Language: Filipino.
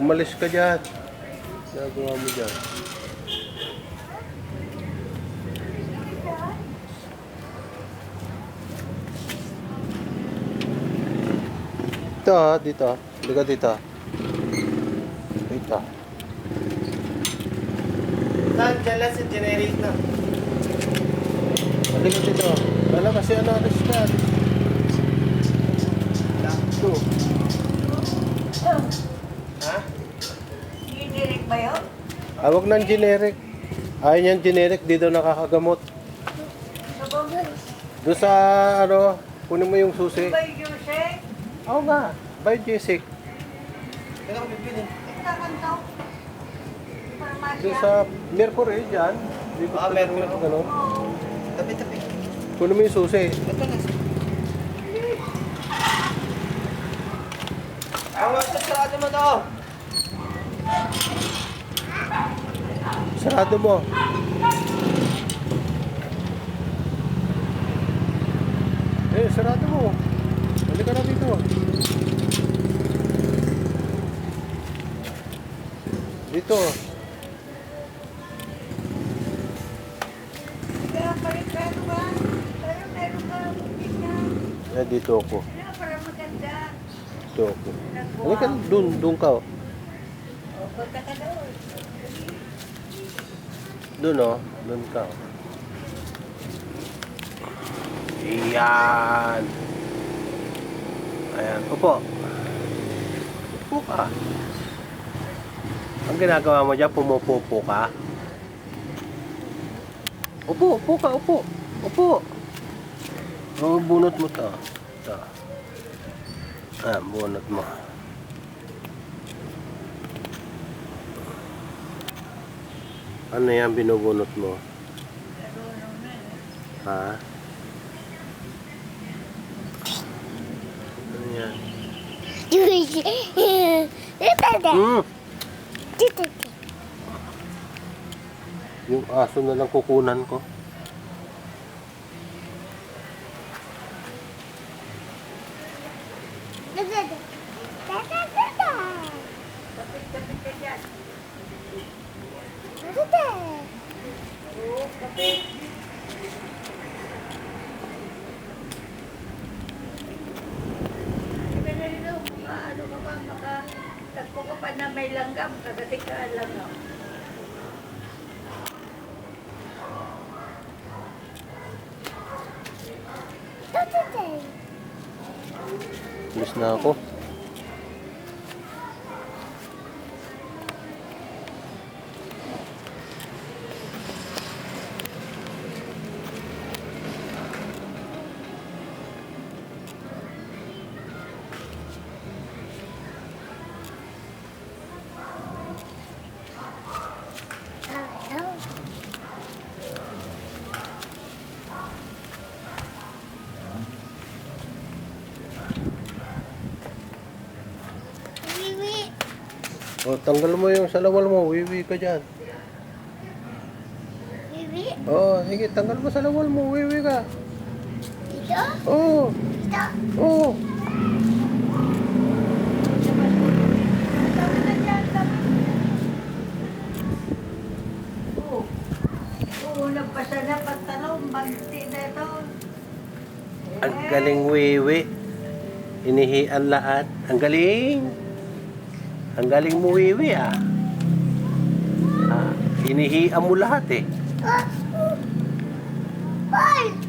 Umalis ka dyan. Nagawa mo dyan. Dito, dito. Halika dito. Dito. Saan? Diyan lang sa generic na. Halika dito. Wala kasi ano, alis ka. Dito. Ha? Generic ba yun? Awag ng generic. Ayaw niyang generic, di daw nakakagamot. Doon sa, ano, kunin mo yung susi. Ba yung shake? Oo nga, by Jessic. Kailan ko bibili? Ikakan to. Doon sa Mercury, dyan. Dito Ah, sa Mercury. Ano. Tabi-tabi. Kunin mo yung susi. Ito na. Awag sa sarado mo to. Sarado mo. Sarado mo. Halika na dito. Dito. Kaya palikado ba? Pero meron ka ganyan. Dito ako. Ano para maganda? Dito ako. Halika, dun ka. O, punta ka doon. Dun dun ka. Iyan. Ayan, upo. Upo ka. Ang ginagawa mo dyan, pumupupo ka. Upo, upo ka, upo. Upo. O, bunot mo to. Ito. Bunot mo. Ano yan binubunot mo? Ha? Ano yan? Yung aso na lang kukunan ko. Kapit-kapit ka dyan. Ano ka ba? Tagpo ka pa na may langgam. Kagating ka langgam. Alis na ako. O, tanggal mo yung salawal mo. Wiwi ka dyan. O, sige, tanggal mo salawal mo. Wiwi ka. Oo. Oo. Oo, nagpasa na pantalon. Magti na ito. Ang galing wiwi. Inihian lahat. Ang galing. Ang galing mo wiwi inihian mo lahat eh. Bye!